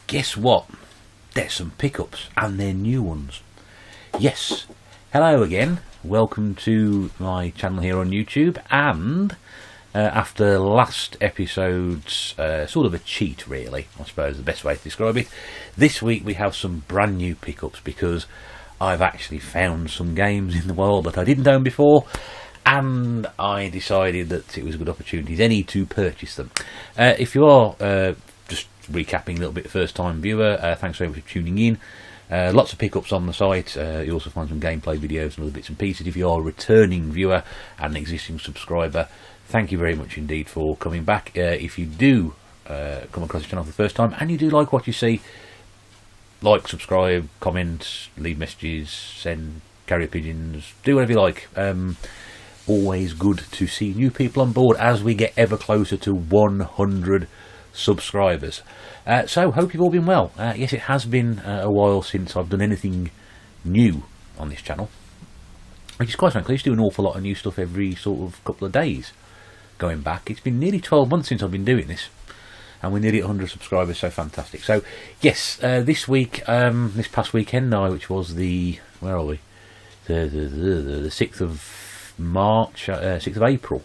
guess what? There's some pickups, and they're new ones. Yes, hello again. Welcome to my channel here on YouTube, and after last episode's sort of a cheat, really, I suppose the best way to describe it, this week we have some brand new pickups because I've actually found some games in the world that I didn't own before, and I decided that it was a good opportunity to purchase them. If you are just recapping a little bit, first time viewer, thanks very much for tuning in. Lots of pickups on the site. You also find some gameplay videos and other bits and pieces. If you are a returning viewer and an existing subscriber, thank you very much indeed for coming back. If you do come across the channel for the first time and you do like what you see, like, subscribe, comment, leave messages, send carrier pigeons, do whatever you like. Always good to see new people on board as we get ever closer to 100 subscribers. So hope you've all been well. Yes, it has been a while since I've done anything new on this channel, which is quite frankly, I used to do an awful lot of new stuff every sort of couple of days going back. It's been nearly 12 months since I've been doing this, and we're nearly at 100 subscribers, so fantastic. So yes, this week, this past weekend now, which was the, where are we, the 6th of March, 6th of April,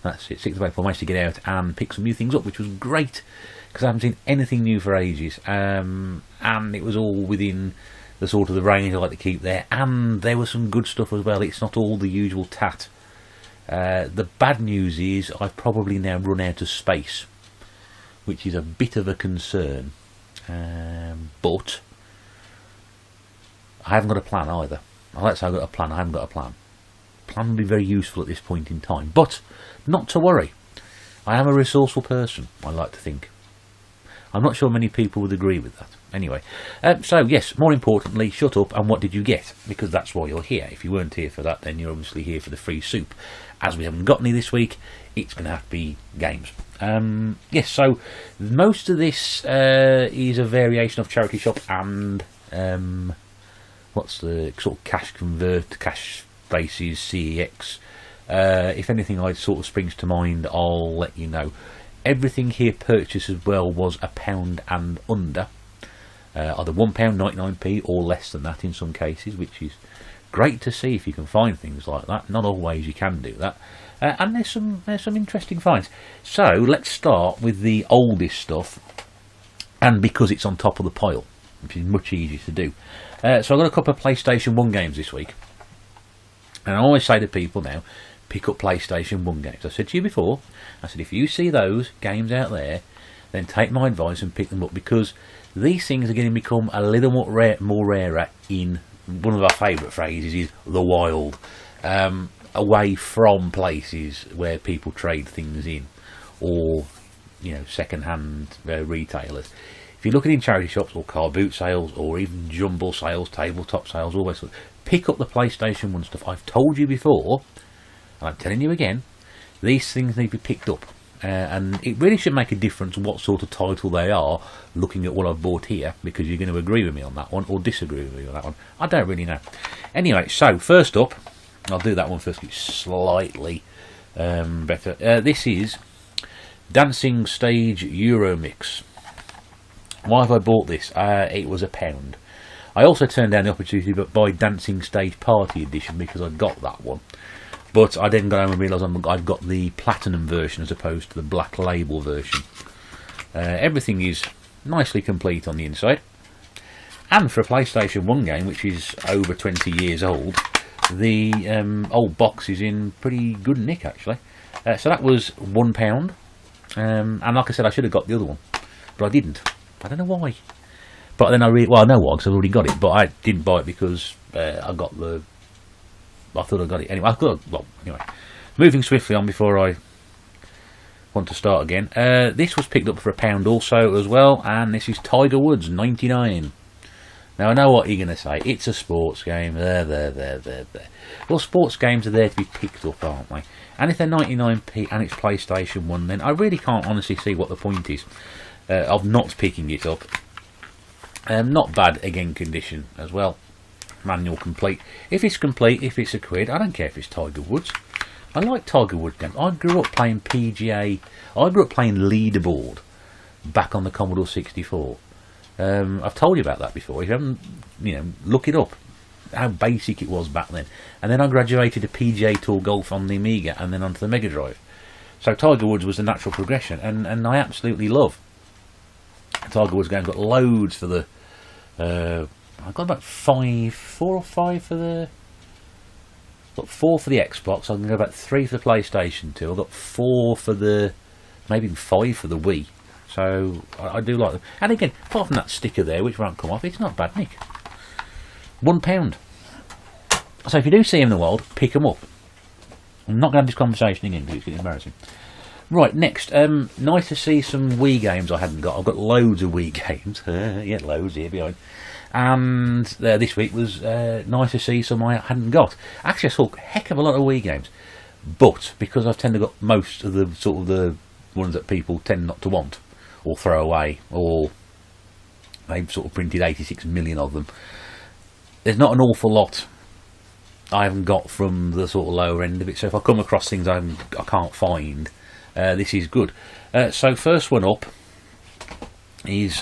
that's it, 6th of April, I managed to get out and pick some new things up, which was great, because I haven't seen anything new for ages, and it was all within the sort of the range I like to keep there, and there was some good stuff as well. It's not all the usual tat. The bad news is I've probably now run out of space, which is a bit of a concern, but I haven't got a plan either. Let's say I've got a plan, I haven't got a plan. Plan would be very useful at this point in time, but not to worry. I am a resourceful person, I like to think. I'm not sure many people would agree with that. Anyway, so yes, more importantly, shut up and what did you get? Because that's why you're here. If you weren't here for that, then you're obviously here for the free soup. As we haven't got any this week, it's going to have to be games. Yes, so most of this is a variation of charity shop and what's the sort of cash bases, CEX. If anything I sort of springs to mind, I'll let you know. Everything here purchased as well was £1 and under, either £1.99p or less than that in some cases, which is great to see if you can find things like that. Not always you can do that, and there's some interesting finds. So let's start with the oldest stuff, and because it's on top of the pile, which is much easier to do. So I've got a couple of PlayStation 1 games this week, and I always say to people now, pick up PlayStation 1 games. I said to you before, I said if you see those games out there, then take my advice and pick them up, because these things are going to become a little more rarer in, one of our favourite phrases is the wild, away from places where people trade things in, or, you know, second-hand retailers. If you're looking in charity shops or car boot sales or even jumble sales, tabletop sales, all those sorts, pick up the PlayStation 1 stuff. I've told you before, and I'm telling you again, these things need to be picked up, and it really should make a difference what sort of title they are, looking at what I've bought here, because you're going to agree with me on that one or disagree with me on that one. I don't really know. Anyway, so first up, I'll do that one first, it's slightly better. This is Dancing Stage Euromix. Why have I bought this? It was £1. I also turned down the opportunity to buy Dancing Stage Party Edition because I got that one. But I then got home and realised I've got the platinum version as opposed to the black label version. Everything is nicely complete on the inside. And for a PlayStation 1 game, which is over 20 years old, the old box is in pretty good nick, actually. So that was £1. And like I said, I should have got the other one, but I didn't. I don't know why. But then well, I know why, because I've already got it. But I didn't buy it because I thought I got it anyway. Well, anyway, moving swiftly on before I want to start again. This was picked up for £1 also as well, and this is Tiger Woods 99. Now I know what you're going to say. It's a sports game. There. Well, sports games are there to be picked up, aren't they? And if they're 99p and it's PlayStation 1, then I really can't honestly see what the point is of not picking it up. Not bad, again, condition as well. Manual complete. If it's complete, if it's £1, I don't care if it's Tiger Woods. I like Tiger Woods games. I grew up playing PGA. I grew up playing Leaderboard back on the Commodore 64. I've told you about that before. If you haven't, look it up. How basic it was back then. And then I graduated to PGA Tour Golf on the Amiga and then onto the Mega Drive. So Tiger Woods was the natural progression, and I absolutely love Tiger Woods games. Got loads for the. I got about 4 or 5 for the. Got 4 for the Xbox. I can go about 3 for the PlayStation 2. I got 4 for the, maybe even 5 for the Wii. So I do like them. And again, apart from that sticker there, which won't come off, it's not bad, Nick. £1. So if you do see them in the wild, pick them up. I'm not going to have this conversation again because it's getting embarrassing. Right, next, nice to see some Wii games I hadn't got. I've got loads of Wii games. Yeah, loads here behind. And this week was nice to see some I hadn't got. Actually, I saw a heck of a lot of Wii games. But because I've tended to got most of the sort of the ones that people tend not to want or throw away, or they've sort of printed 86 million of them, there's not an awful lot I haven't got from the sort of lower end of it. So if I come across things I can't find, this is good. So first one up is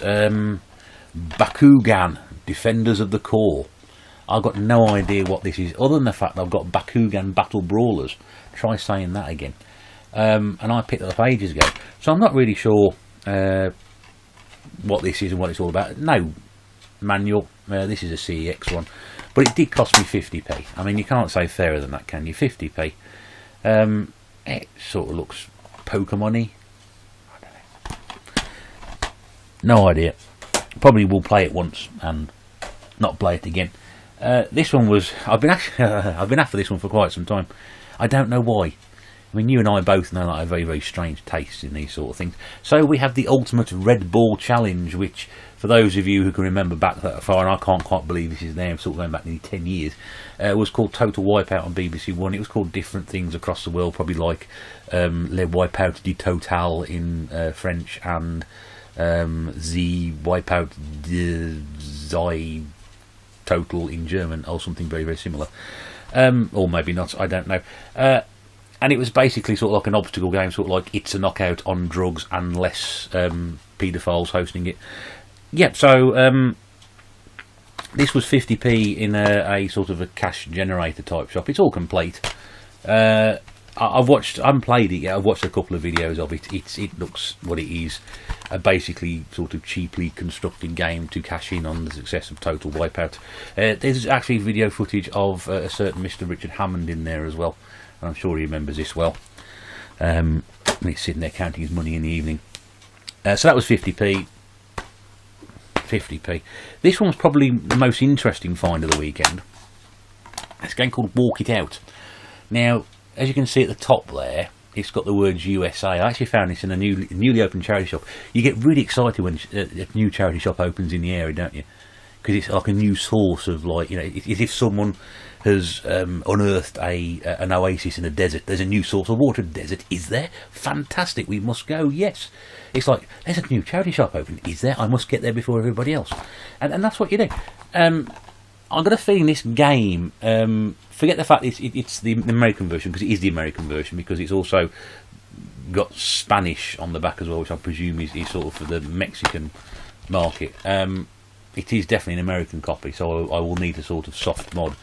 Bakugan, Defenders of the Core. I've got no idea what this is, other than the fact that I've got Bakugan Battle Brawlers. Try saying that again. And I picked it up ages ago. So I'm not really sure what this is and what it's all about. No manual. This is a CEX one. But it did cost me 50p. I mean, you can't say fairer than that, can you? 50p. It sort of looks Pokemon-y. I don't know. No idea. Probably will play it once and not play it again. This one was... I've been after this one for quite some time. I don't know why. I mean, you and I both know that I have very, very strange tastes in these sort of things. So we have the Ultimate Red Ball Challenge, which, for those of you who can remember back that far, and I can't quite believe this is there, I'm sort of going back nearly 10 years, was called Total Wipeout on BBC One. It was called different things across the world, probably like Le Wipeout du Total in French, and the Wipeout de Zai Total in German, or something very, very similar. Or maybe not, I don't know. And it was basically sort of like an obstacle game, sort of like It's a Knockout on drugs and less paedophiles hosting it. Yep, so this was 50p in a sort of a cash generator type shop. It's all complete. I haven't played it yet. I've watched a couple of videos of it. It looks what it is. A basically sort of cheaply constructed game to cash in on the success of Total Wipeout. There's actually video footage of a certain Mr. Richard Hammond in there as well. And I'm sure he remembers this well. He's sitting there counting his money in the evening. So that was 50p. 50p. This one was probably the most interesting find of the weekend. It's a game called Walk It Out. Now, as you can see at the top there, it's got the words USA. I actually found this in a newly opened charity shop. You get really excited when a new charity shop opens in the area, don't you? Because it's like a new source of, like, it's as if someone has unearthed an oasis in a desert. There's a new source of water. Desert, is there? Fantastic, we must go. Yes. It's like, there's a new charity shop open. Is there? I must get there before everybody else. And that's what you do. I've got a feeling this game, forget the fact it's the American version, because it is the American version, because it's also got Spanish on the back as well, which I presume is sort of for the Mexican market. It is definitely an American copy, so I will need to sort of soft mod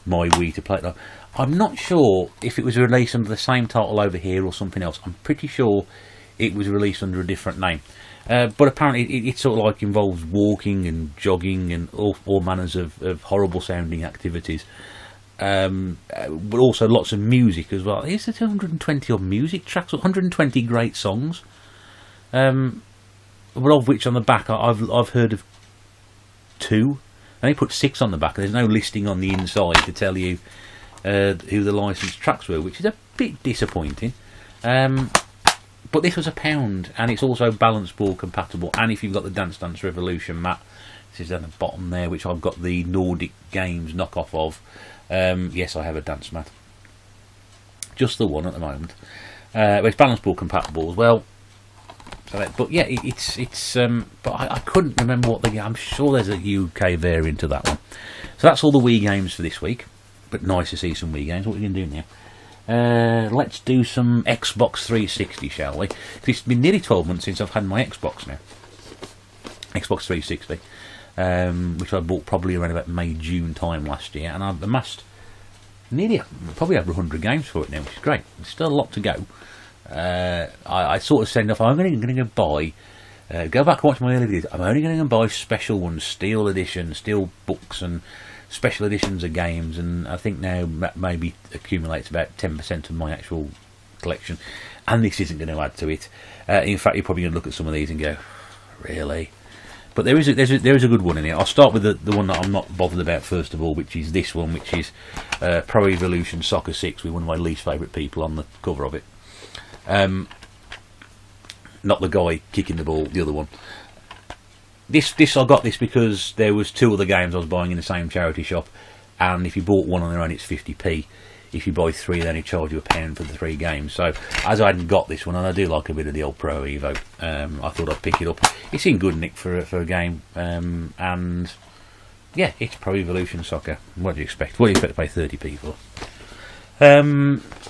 my Wii to play it. I'm not sure if it was released under the same title over here or something else. I'm pretty sure it was released under a different name. But apparently it sort of like involves walking and jogging and all manners of horrible sounding activities. But also lots of music as well. Is it 220 odd music tracks? 120 great songs. But of which on the back I've heard of 2. And they put 6 on the back. There's no listing on the inside to tell you who the licensed tracks were, which is a bit disappointing. But this was £1, and it's also balance ball compatible. And if you've got the Dance Dance Revolution map, this is down the bottom there, which I've got the Nordic Games knockoff of. Yes, I have a dance mat. Just the one at the moment. But it's balance ball compatible as well. So but yeah, but I couldn't remember what I'm sure there's a UK variant of that one. So that's all the Wii games for this week. But nice to see some Wii games. What are we going to do now? Let's do some Xbox 360, shall we? Because it's been nearly 12 months since I've had my Xbox now. Xbox 360, which I bought probably around about May, June time last year, and I've amassed probably over 100 games for it now, which is great. There's still a lot to go. I sort of said, enough, I'm going to go buy, go back and watch my early videos, I'm only going to go buy special ones, steel editions, steel books and special editions of games, and I think now maybe accumulates about 10% of my actual collection, and this isn't going to add to it. In fact, you're probably going to look at some of these and go, really? But there is a good one in here. I'll start with the one that I'm not bothered about first of all, which is this one, which is Pro Evolution Soccer 6, with one of my least favourite people on the cover of it. Not the guy kicking the ball, the other one. This I got this because there was two other games I was buying in the same charity shop, and if you bought one on their own, it's 50p. If you buy three, then they charge you £1 for the 3 games. So as I hadn't got this one, and I do like a bit of the old Pro Evo, I thought I'd pick it up. It's in good nick for a game, and yeah, it's Pro Evolution Soccer. What do you expect? What do you expect to pay 30p for?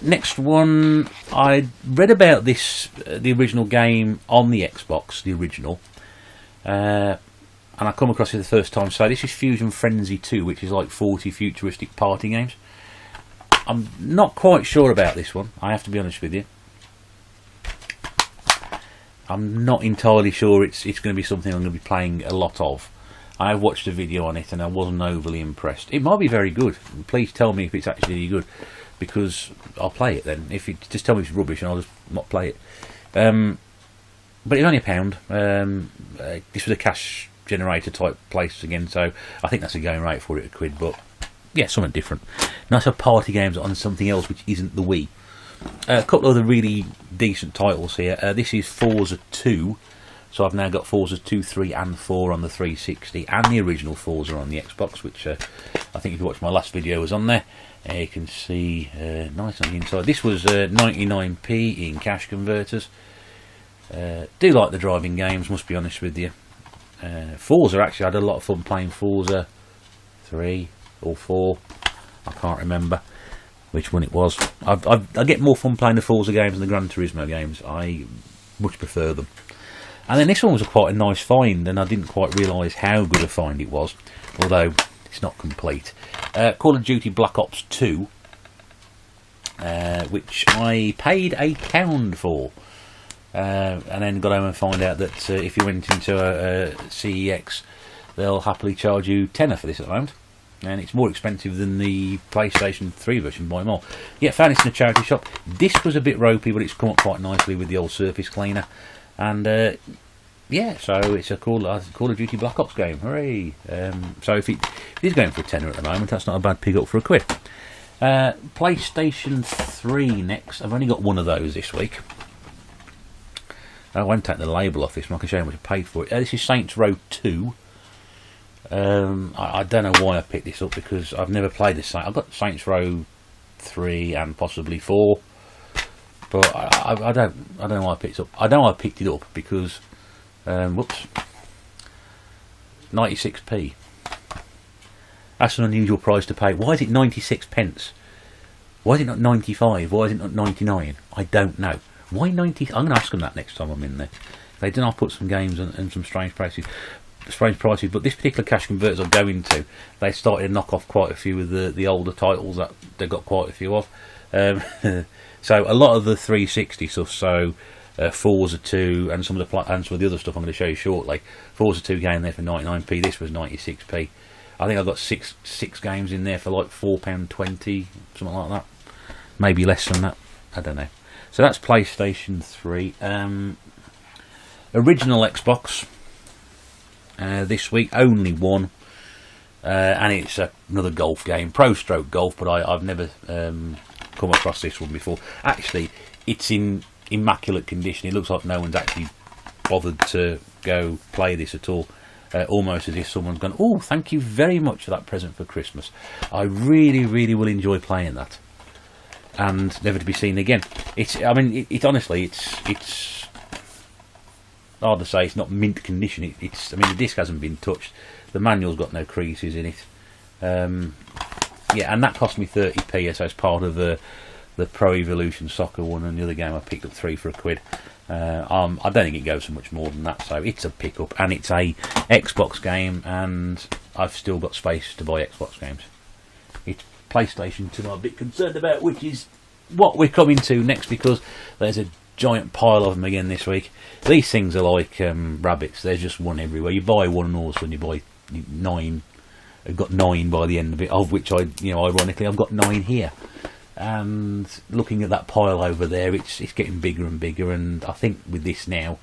Next one, I read about this, the original game on the Xbox, the original, and I come across it the first time. So this is Fusion Frenzy 2, which is like 40 futuristic party games. I'm not quite sure about this one, I have to be honest with you. I'm not entirely sure it's going to be something I'm going to be playing a lot of. I have watched a video on it and I wasn't overly impressed. It might be very good. Please tell me if it's actually good, because I'll play it then. If you just tell me it's rubbish, and I'll just not play it. But it's only £1. This was a cash generator type place again, so I think that's a going rate for it, £1. But yeah, something different. Nice to have party games on something else which isn't the Wii. A couple of the really decent titles here. This is Forza 2. So I've now got Forza 2, 3 and 4 on the 360, and the original Forza on the Xbox, which I think if you watched my last video was on there. You can see nice on the inside. This was 99p in cash converters. Do like the driving games, must be honest with you. Forza, actually, I had a lot of fun playing Forza 3 or 4. I can't remember which one it was. I get more fun playing the Forza games than the Gran Turismo games. I much prefer them. And then this one was quite a nice find, and I didn't quite realise how good a find it was, although it's not complete. Call of Duty Black Ops 2, which I paid £1 for, and then got home and found out that if you went into a CEX, they'll happily charge you £10 for this at the moment, and it's more expensive than the PlayStation 3 version by more. Yeah, found this in a charity shop. This was a bit ropey, but it's come up quite nicely with the old surface cleaner, and yeah, so it's a Call of Duty Black Ops game. Hooray! So if it is going for a tenner at the moment, that's not a bad pick up for £1. PlayStation 3 next. I've only got one of those this week. I won't take the label off this one. I can show you how much I paid for it. This is Saints Row 2. I don't know why I picked this up, because I've never played this. I've got Saints Row 3 and possibly 4, but I don't know why I picked it up. I know I picked it up because whoops, 96p. That's an unusual price to pay. Why is it 96 pence? Why is it not 95? Why is it not 99? I don't know. Why 90? I'm going to ask them that next time I'm in there. They did not put some games and some strange prices. But this particular cash converters I go into, they started to knock off quite a few of the older titles that they got quite a few of. So a lot of the 360 stuff. So Forza 2 and some of the other stuff I'm going to show you shortly. Forza 2 game there for 99p. This was 96p. I think I've got six games in there for like £4.20, something like that. Maybe less than that. I don't know. So that's PlayStation 3. Original Xbox. This week only one, and it's another golf game, Pro Stroke Golf, but I've never come across this one before. Actually, it's in immaculate condition. It looks like no one's actually bothered to go play this at all. Almost as if someone's gone, oh, thank you very much for that present for Christmas. I really, really will enjoy playing that, and never to be seen again. I mean, honestly, it's hard to say. It's not mint condition. I mean, the disc hasn't been touched. The manual's got no creases in it. Yeah, and that cost me 30p, so it's part of the Pro Evolution Soccer one, and the other game I picked up 3 for £1. I don't think it goes for much more than that, so it's a pickup, and it's a Xbox game, and I've still got space to buy Xbox games. It's PlayStation 2 I'm a bit concerned about, which is what we're coming to next, because there's a giant pile of them again this week. These things are like rabbits. There's just one everywhere. You buy one, and all of a sudden you buy 9. I've got 9 by the end of it, of which ironically, I've got 9 here. And looking at that pile over there, it's getting bigger and bigger. And I think with this now,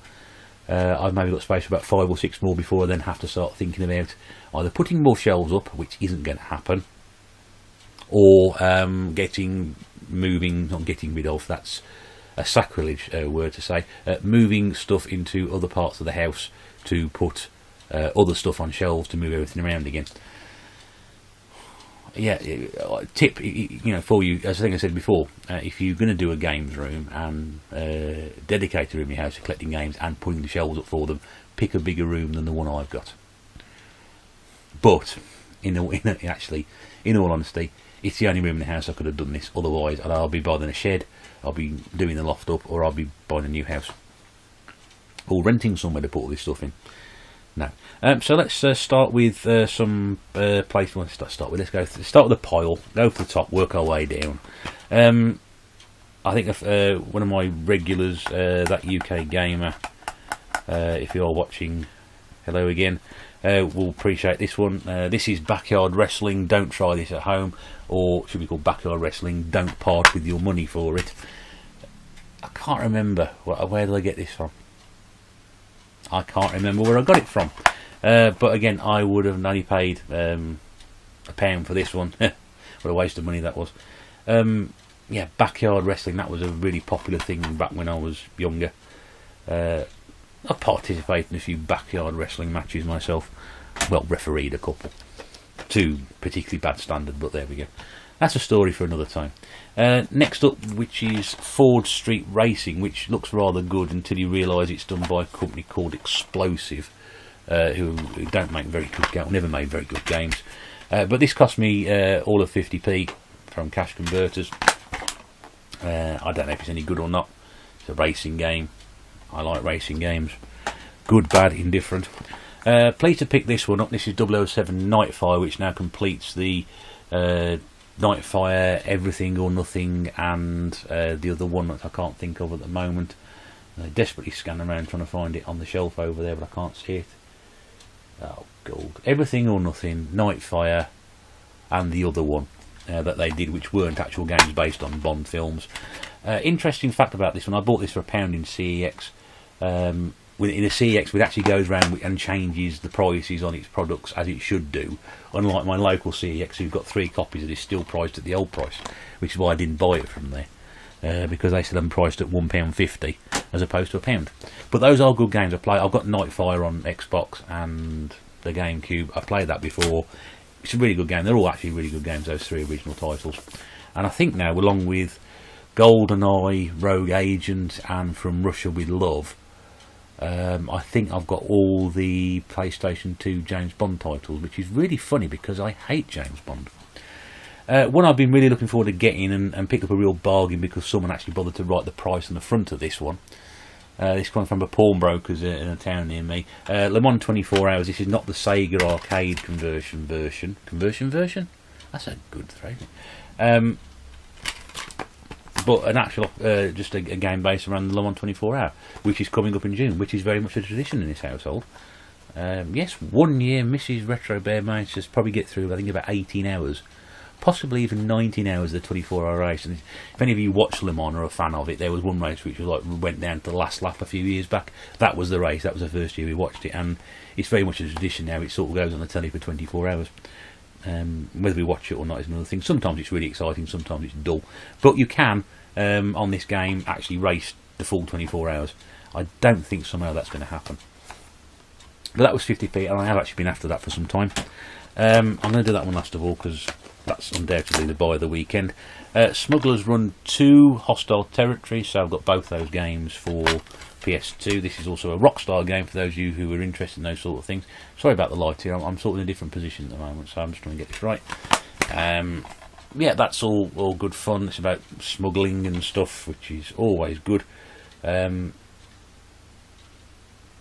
I've maybe got space for about 5 or 6 more before I then have to start thinking about either putting more shelves up, which isn't going to happen, or not getting rid of. That's a sacrilege word to say. Moving stuff into other parts of the house to put other stuff on shelves to move everything around again. Yeah, tip, for you, as I think I said before, if you're going to do a games room and dedicate a room in your house to collecting games and putting the shelves up for them, pick a bigger room than the one I've got. But in all honesty, it's the only room in the house I could have done this. Otherwise, I'll be buying a shed, I'll be doing the loft up, or I'll be buying a new house, or renting somewhere to put all this stuff in. No. So let's start with some place. Let's start with the pile. Go for the top. Work our way down. I think one of my regulars, that UK gamer, if you're watching, hello again, will appreciate this one. This is Backyard Wrestling. Don't try this at home, or should be called Backyard Wrestling. Don't part with your money for it. I can't remember where did I get this from. I can't remember where I got it from, but again, I would have only paid £1 for this one. What a waste of money that was. Yeah, Backyard Wrestling, that was a really popular thing back when I was younger. I participated in a few Backyard Wrestling matches myself. Well, refereed a couple. 2 particularly bad standard, but there we go. That's a story for another time. Next up, which is Ford Street Racing, which looks rather good until you realise it's done by a company called Explosive, who don't make very good games, never made very good games. But this cost me all of 50p from cash converters. I don't know if it's any good or not. It's a racing game. I like racing games. Good, bad, indifferent. Pleased to pick this one up. This is 007 Nightfire, which now completes the Nightfire, Everything or Nothing, and the other one that I can't think of at the moment. I desperately scan around trying to find it on the shelf over there, but I can't see it. Oh, gold. Everything or Nothing, Nightfire, and the other one that they did, which weren't actual games based on Bond films. Interesting fact about this one, I bought this for £1 in CEX. In a CEX, it actually goes around and changes the prices on its products as it should do. Unlike my local CEX, who've got 3 copies of this, still priced at the old price, which is why I didn't buy it from there, because they still have them priced at £1.50 as opposed to £1. But those are good games. I've got Nightfire on Xbox and the GameCube. I've played that before. It's a really good game. They're all actually really good games, those 3 original titles. And I think now, along with GoldenEye, Rogue Agent, and From Russia with Love, I think I've got all the PlayStation 2 James Bond titles, which is really funny because I hate James Bond. One I've been really looking forward to getting and pick up a real bargain because someone actually bothered to write the price on the front of this one. This comes from a pawnbroker's in a town near me. Le Mans 24 Hours. This is not the Sega arcade conversion version. Conversion version? That's a good phrase. But an actual, just a game based around the Le Mans 24 Hour, which is coming up in June, which is very much a tradition in this household. Yes, 1 year Mrs. Retro Bear managed to probably get through, I think, about 18 hours. Possibly even 19 hours of the 24-hour race. And if any of you watch Le Mans or are a fan of it, there was one race which was went down to the last lap a few years back. That was the race. That was the first year we watched it, and it's very much a tradition now. It sort of goes on the telly for 24 hours. Whether we watch it or not is another thing. Sometimes it's really exciting, sometimes it's dull. But you can, on this game, actually race the full 24 hours. I don't think somehow that's going to happen. But that was 50p, and I have actually been after that for some time. I'm going to do that one last of all because that's undoubtedly the buy of the weekend. Smuggler's Run 2, Hostile Territory, so I've got both those games for PS2. This is also a Rockstar game for those of you who are interested in those sort of things. Sorry about the light here, I'm sort of in a different position at the moment, so I'm just trying to get this right. yeah, that's all good fun. It's about smuggling and stuff, which is always good.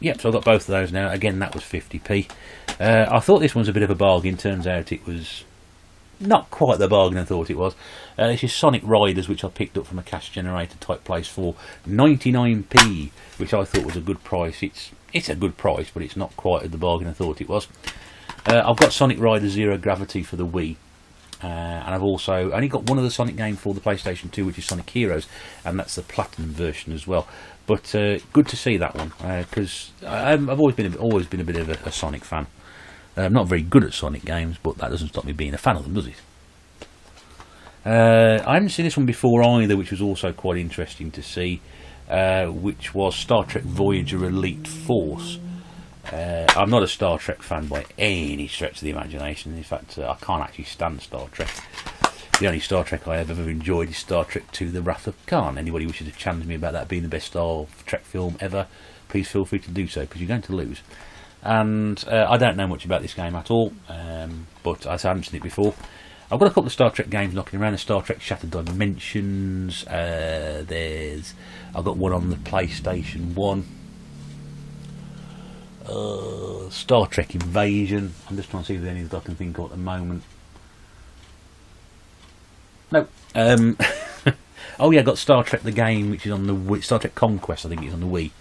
Yep, so I've got both of those now. Again, that was 50p. I thought this one was a bit of a bargain. Turns out it was not quite the bargain I thought it was. This is Sonic Riders, which I picked up from a cash generator type place for 99p, which I thought was a good price. It's a good price, but it's not quite the bargain I thought it was. I've got Sonic Riders Zero Gravity for the Wii. And I've also only got one of the Sonic games for the PlayStation 2, which is Sonic Heroes, and that's the Platinum version as well. But good to see that one, because I've always been a bit of a Sonic fan. I'm not very good at Sonic games, but that doesn't stop me being a fan of them, does it? I haven't seen this one before either, which was also quite interesting to see, which was Star Trek Voyager Elite Force. I'm not a Star Trek fan by any stretch of the imagination. In fact, I can't actually stand Star Trek. The only Star Trek I have ever enjoyed is Star Trek II: The Wrath of Khan. Anybody wishes to challenge me about that being the best Star Trek film ever, please feel free to do so, because you're going to lose. And I don't know much about this game at all, but I haven't seen it before. I've got a couple of Star Trek games knocking around. The Star Trek Shattered Dimensions. I've got one on the PlayStation 1. Star Trek Invasion. I'm just trying to see if there's any that I can think of at the moment. No. Oh yeah, I got Star Trek the game, which is on the Wii. Star Trek Conquest, I think it's on the Wii.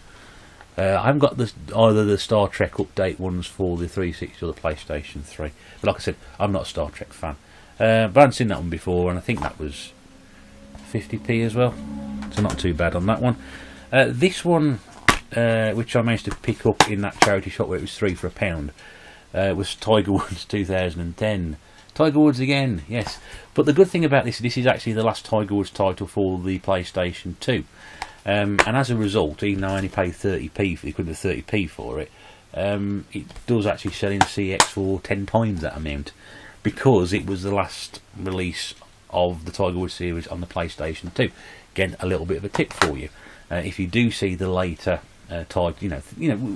I haven't got either the Star Trek update ones for the 360 or the PlayStation 3. But like I said, I'm not a Star Trek fan. But I hadn't seen that one before, and I think that was 50p as well. So not too bad on that one. This one, which I managed to pick up in that charity shop where it was 3 for £1, was Tiger Woods 2010. Tiger Woods again, yes. But the good thing about this is actually the last Tiger Woods title for the PlayStation 2. And as a result, even though I only paid 30p, the equivalent of 30p for it, it does actually sell in CX for 10 times that amount, because it was the last release of the Tiger Woods series on the PlayStation 2. Again, a little bit of a tip for you. If you do see the later Tiger,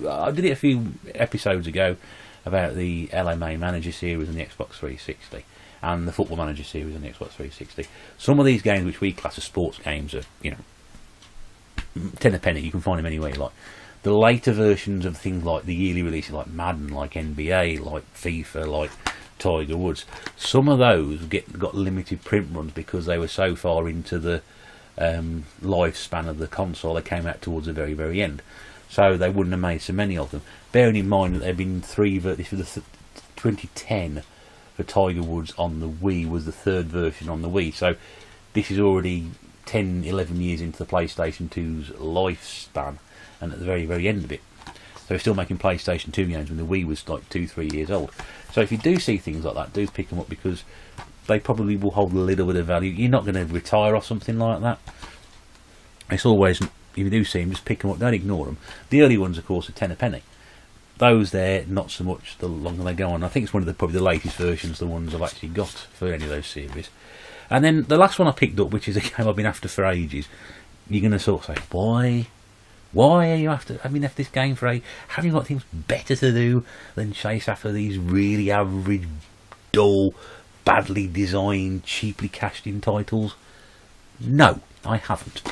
I did it a few episodes ago about the LMA Manager series on the Xbox 360 and the Football Manager series on the Xbox 360. Some of these games, which we class as sports games, are 10 a penny. You can find them anywhere you like. The later versions of things like the yearly releases, like Madden, like NBA, like FIFA, like Tiger Woods, some of those got limited print runs because they were so far into the lifespan of the console. They came out towards the very, very end, so they wouldn't have made so many of them. Bearing in mind that there have been this was the 2010 for Tiger Woods on the Wii, was the third version on the Wii, so this is already 10, 11 years into the PlayStation 2's lifespan, and at the very, very end of it. So we're still making PlayStation 2 games when the Wii was like 2-3 years old. So if you do see things like that, do pick them up, because they probably will hold a little bit of value. You're not going to retire off something like that. It's always, if you do see them, just pick them up, don't ignore them. The early ones, of course, are 10 a penny. Those there, not so much the longer they go on. I think it's one of probably the latest versions, the ones I've actually got for any of those series. And then the last one I picked up, which is a game I've been after for ages. You're going to sort of say, why? Why are you after this game for ages? Have you got things better to do than chase after these really average, dull, badly designed, cheaply cashed in titles? No, I haven't.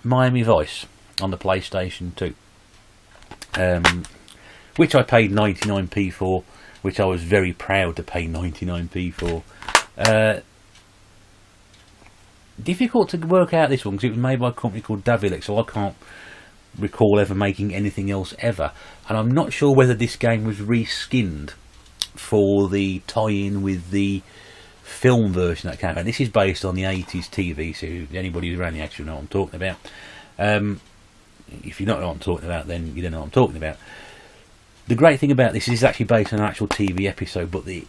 Miami Vice on the PlayStation 2. Which I paid 99p for, which I was very proud to pay 99p for. Difficult to work out this one because it was made by a company called Davilek, so I can't recall ever making anything else ever, and I'm not sure whether this game was reskinned for the tie-in with the film version that came out. This is based on the 80s TV series. Anybody who's around the actually know what I'm talking about. If you don't know what I'm talking about, then you don't know what I'm talking about. The great thing about this is it's actually based on an actual TV episode, but the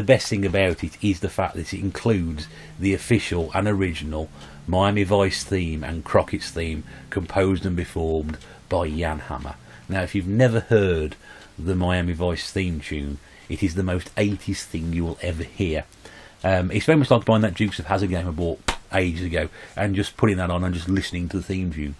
best thing about it is the fact that it includes the official and original Miami Vice theme and Crockett's theme, composed and performed by Jan Hammer. Now, if you've never heard the Miami Vice theme tune, it is the most 80s thing you will ever hear. It's very much like buying that Dukes of Hazzard game I bought ages ago and just putting that on and just listening to the theme tune.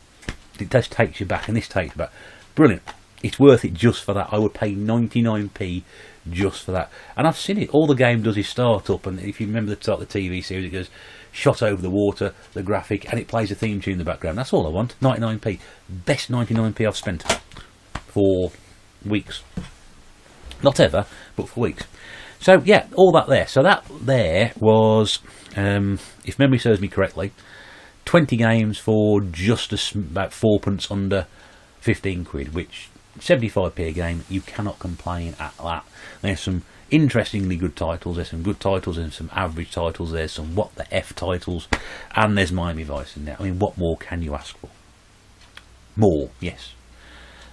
It just takes you back, and this takes you back. Brilliant. it's worth it just for that. I would pay 99p just for that. And I've seen it. All the game does is start up, and if you remember the start of the TV series, it goes shot over the water, the graphic, and it plays a theme tune in the background. That's all I want. 99p. Best 99p I've spent for weeks. Not ever, but for weeks. So yeah, all that there. So that there was, if memory serves me correctly, 20 games for just about 4p under 15 quid, which 75p a game. You cannot complain at that. There's some interestingly good titles, there's some good titles, and some average titles, there's some what the F titles, and there's Miami Vice in there. I mean, what more can you ask for? More, yes.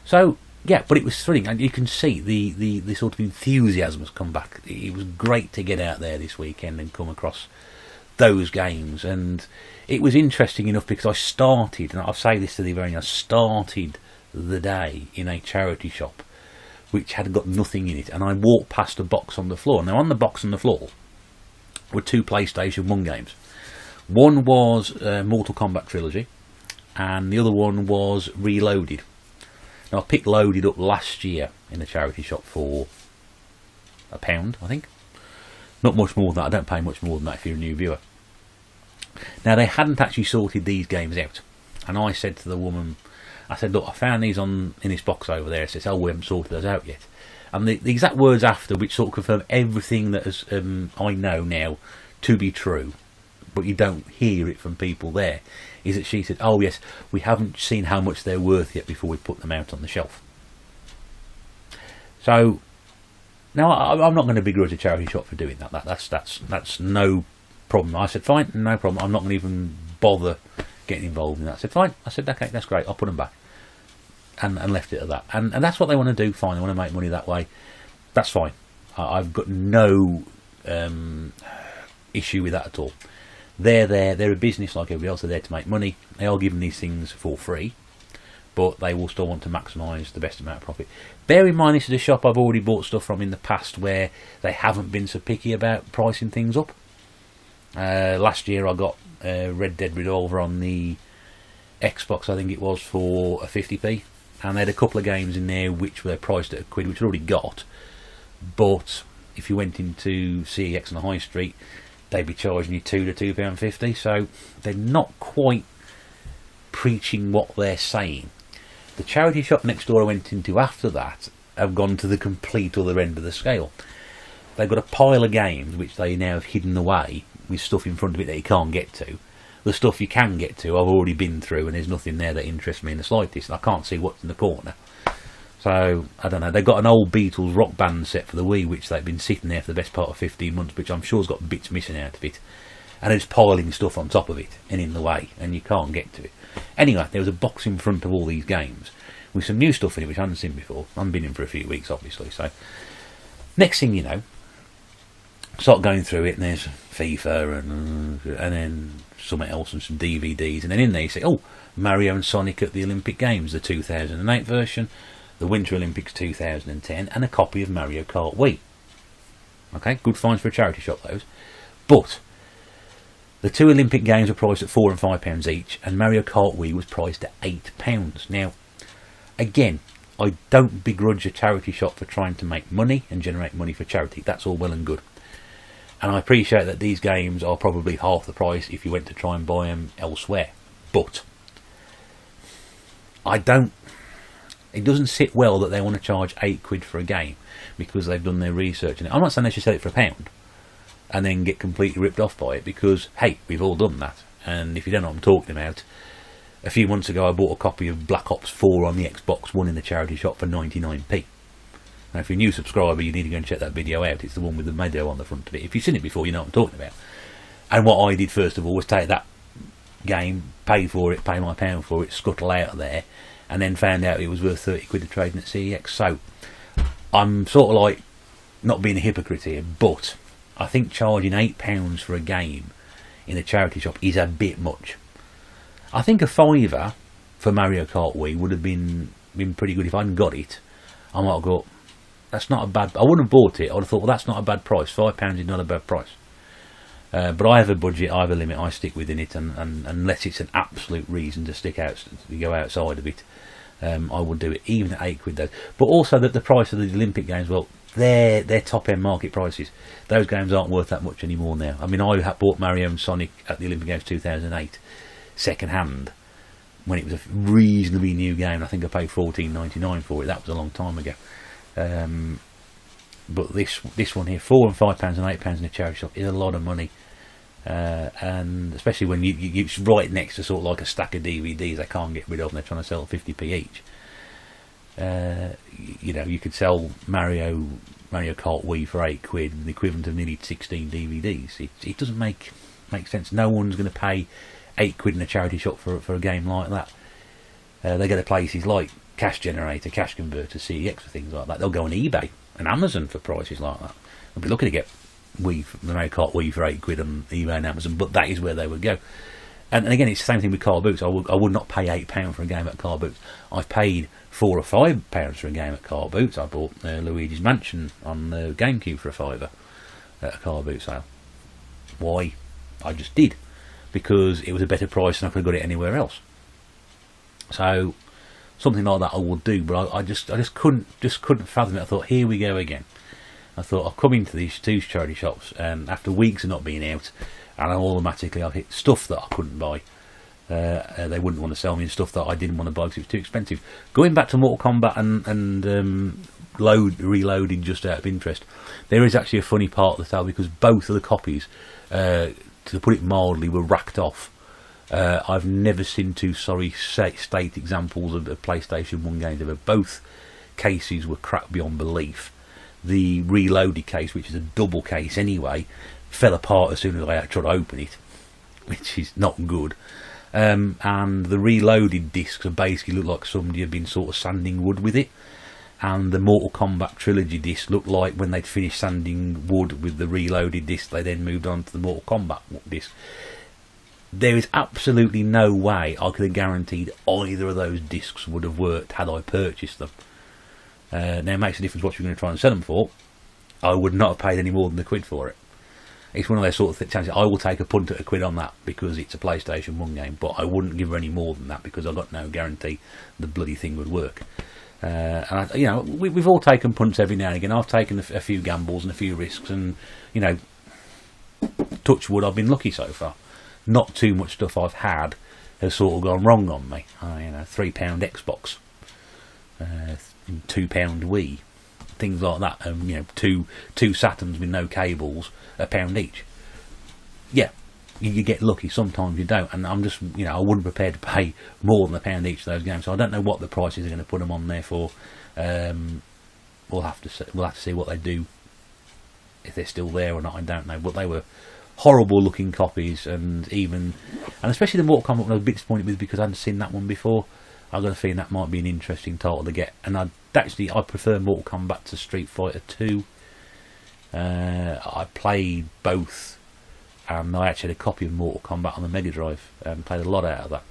So yeah, but it was thrilling, and you can see the sort of enthusiasm has come back. It was great to get out there this weekend and come across those games, and it was interesting enough because I started, and I'll say this to the very end, I started the day in a charity shop which had got nothing in it, and I walked past a box on the floor. Now on the box on the floor were 2 PlayStation 1 games. One was Mortal Kombat Trilogy, and the other one was Reloaded. Now I picked Loaded up last year in the charity shop for £1, I think. Not much more than that. I don't pay much more than that if you're a new viewer. Now they hadn't actually sorted these games out, and I said to the woman, I said, look, I found these in this box over there. It says, oh, we haven't sorted those out yet. And the exact words after, which sort of confirm everything that has, I know now to be true, but you don't hear it from people there, is that she said, oh yes, we haven't seen how much they're worth yet before we put them out on the shelf. So now I'm not going to begrudge a charity shop for doing that. That's no problem. I said, fine, no problem. I'm not going to even bother getting involved in that. I said, fine. I said, okay, that's great. I'll put them back. And left it at that. And that's what they want to do. Fine, they want to make money that way. That's fine. I've got no issue with that at all. They're a business like everybody else. They're there to make money. They are giving these things for free, but they will still want to maximise the best amount of profit. Bear in mind, this is a shop I've already bought stuff from in the past where they haven't been so picky about pricing things up. Last year I got Red Dead Revolver on the Xbox, I think it was, for a 50p, and they had a couple of games in there which were priced at £1, which I'd already got, but if you went into CEX on the high street, they'd be charging you £2 to £2.50, so they're not quite preaching what they're saying. The charity shop next door I went into after that have gone to the complete other end of the scale. They've got a pile of games which they now have hidden away with stuff in front of it that you can't get to. The stuff you can get to I've already been through, and there's nothing there that interests me in the slightest, and I can't see what's in the corner. So I don't know. They've got an old Beatles rock band set for the Wii which they've been sitting there for the best part of 15 months, which I'm sure has got bits missing out of it, and it's piling stuff on top of it and in the way, and you can't get to it. Anyway, there was a box in front of all these games with some new stuff in it which I hadn't seen before. I haven't been in for a few weeks obviously, so next thing you know, start going through it, and there's FIFA and then something else and some DVDs, and then in there you say, oh, Mario and Sonic at the Olympic Games, the 2008 version, the Winter Olympics 2010, and a copy of Mario Kart Wii. Okay, good finds for a charity shop those. But the 2 Olympic Games were priced at £4 and £5 each, and Mario Kart Wii was priced at £8. Now, again, I don't begrudge a charity shop for trying to make money and generate money for charity. That's all well and good. And I appreciate that these games are probably half the price if you went to try and buy them elsewhere. But it doesn't sit well that they want to charge £8 for a game because they've done their research. And I'm not saying they should sell it for £1 and then get completely ripped off by it, because, hey, we've all done that. And if you don't know what I'm talking about, a few months ago I bought a copy of Black Ops 4 on the Xbox One in the charity shop for 99p. Now, if you're a new subscriber, you need to go and check that video out. It's the one with the Mojo on the front of it. If you've seen it before, you know what I'm talking about. And what I did first of all was take that game, pay for it, pay my £1 for it, scuttle out of there, and then found out it was worth 30 quid of trading at CEX. So I'm sort of like not being a hypocrite here, but I think charging £8 for a game in a charity shop is a bit much. I think a £5 for Mario Kart Wii would have been pretty good. If I hadn't got it, I might have got, that's not a bad, I wouldn't have bought it. I would have thought, well, that's not a bad price. £5 is not a bad price. But I have a budget, I have a limit, I stick within it, and unless it's an absolute reason to stick out, to go outside of it, I would do it, even at £8 though. But also that the price of the Olympic Games, well, they're top end market prices. Those games aren't worth that much anymore now. I mean, I bought Mario and Sonic at the Olympic Games 2008 second hand when it was a reasonably new game. I think I paid $14.99 for it. That was a long time ago. But this one here, £4 and £5 and £8 in a charity shop, is a lot of money. And especially when it's right next to sort of like a stack of DVDs they can't get rid of, and they're trying to sell 50p each. You know, you could sell Mario Kart Wii for £8, the equivalent of nearly 16 DVDs. It doesn't make sense. No one's going to pay £8 in a charity shop for a game like that. They go to places like Cash Generator, Cash Converter, CEX, for things like that. They'll go on eBay and Amazon for prices like that. They'll be looking to get Mario Kart Wii for £8 on eBay and Amazon, but that is where they would go. And again, it's the same thing with Car Boots. I would not pay £8 for a game at Car Boots. I've paid £4 or £5 for a game at Car Boots. I bought Luigi's Mansion on the GameCube for a £5 at a Car Boot sale. Why? I just did, because it was a better price and I could have got it anywhere else. So something like that I would do, but I just couldn't fathom it. I thought, here we go again. I thought, I'll come into these two charity shops, and after weeks of not being out, and automatically I've hit stuff that I couldn't buy. They wouldn't want to sell me stuff that I didn't want to buy because it was too expensive. Going back to Mortal Kombat and Reloaded, just out of interest, there is actually a funny part of the tale, because both of the copies, to put it mildly, were racked off. I've never seen two state examples of PlayStation 1 games ever. Both cases were crap beyond belief. The Reloaded case, which is a double case anyway, fell apart as soon as I tried to open it, which is not good. And the Reloaded discs basically look like somebody had been sort of sanding wood with it. And the Mortal Kombat trilogy disc looked like when they'd finished sanding wood with the Reloaded disc, they then moved on to the Mortal Kombat disc. There is absolutely no way I could have guaranteed either of those discs would have worked had I purchased them. Now, it makes a difference what you're going to try and sell them for. I would not have paid any more than £1 for it. It's one of those sort of chances. I will take a punt at £1 on that because it's a PlayStation 1 game, but I wouldn't give her any more than that because I've got no guarantee the bloody thing would work. And you know, we've all taken punts every now and again. I've taken a few gambles and a few risks, and you know, touch wood, I've been lucky so far. Not too much stuff I've had has sort of gone wrong on me. You know, £3 Xbox, £2 Wii, things like that. You know, two Saturns with no cables, £1 each. Yeah, you get lucky. Sometimes you don't, and I'm just, you know, I wouldn't prepare to pay more than £1 each for those games. So I don't know what the prices are going to put them on there for. We'll have to see what they do, if they're still there or not. I don't know, but they were horrible looking copies, and especially the Mortal Kombat one I was a bit disappointed with because I hadn't seen that one before. I've got a feeling that might be an interesting title to get, and I prefer Mortal Kombat to Street Fighter 2. I played both, and I actually had a copy of Mortal Kombat on the Mega Drive and played a lot out of that.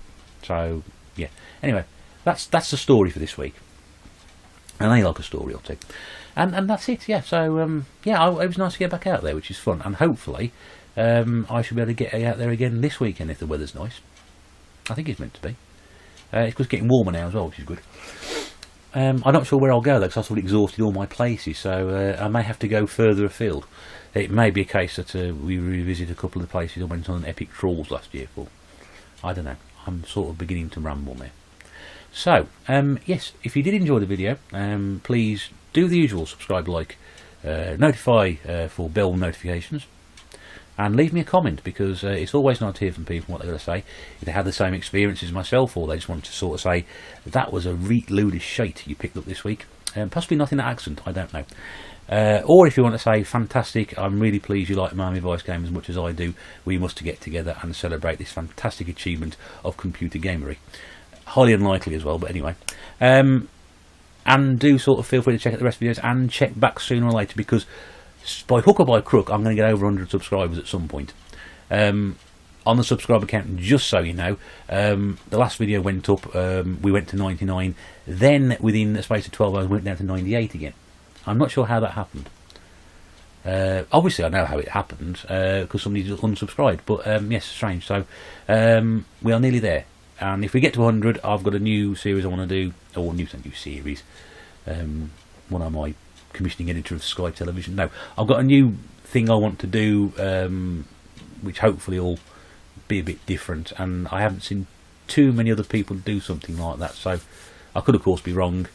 So yeah, anyway, that's the story for this week, and I like a story or two, and that's it. Yeah, so yeah, it was nice to get back out there, which is fun, and hopefully I should be able to get out there again this weekend if the weather's nice. I think it's meant to be. It's just getting warmer now as well, which is good. I'm not sure where I'll go though, because I've sort of exhausted all my places, so I may have to go further afield. It may be a case that we revisit a couple of the places I went on epic trawls last year for. I don't know, I'm sort of beginning to ramble now. So, yes, if you did enjoy the video, please do the usual: subscribe, like, notify for bell notifications, and leave me a comment, because it's always nice to hear from people what they're going to say. If they had the same experiences as myself, or they just want to sort of say, that was a reet load of shite you picked up this week. Possibly not in that accent, I don't know. Or if you want to say, fantastic, I'm really pleased you like Miami Vice game as much as I do. We must get together and celebrate this fantastic achievement of computer gamery. Highly unlikely as well, but anyway. And do sort of feel free to check out the rest of the videos and check back sooner or later, because by hook or by crook, I'm going to get over 100 subscribers at some point. On the subscriber count, just so you know, the last video went up, we went to 99, then within the space of 12 hours we went down to 98 again. I'm not sure how that happened. Obviously I know how it happened, because somebody just unsubscribed, but yes, strange. So we are nearly there. And if we get to 100, I've got a new series I want to do, or new series. One of my commissioning editor of Sky Television. No, I've got a new thing I want to do, which hopefully will be a bit different. And I haven't seen too many other people do something like that, so I could of course be wrong.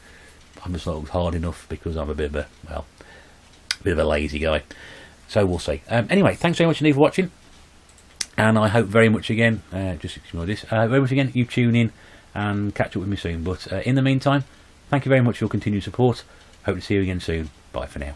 I'm just not looked hard enough because I'm a bit of a lazy guy. So we'll see. Anyway, thanks very much indeed for watching, and I hope very much again, just ignore this, very much again you tune in and catch up with me soon. But in the meantime, thank you very much for your continued support. Hope to see you again soon. Bye for now.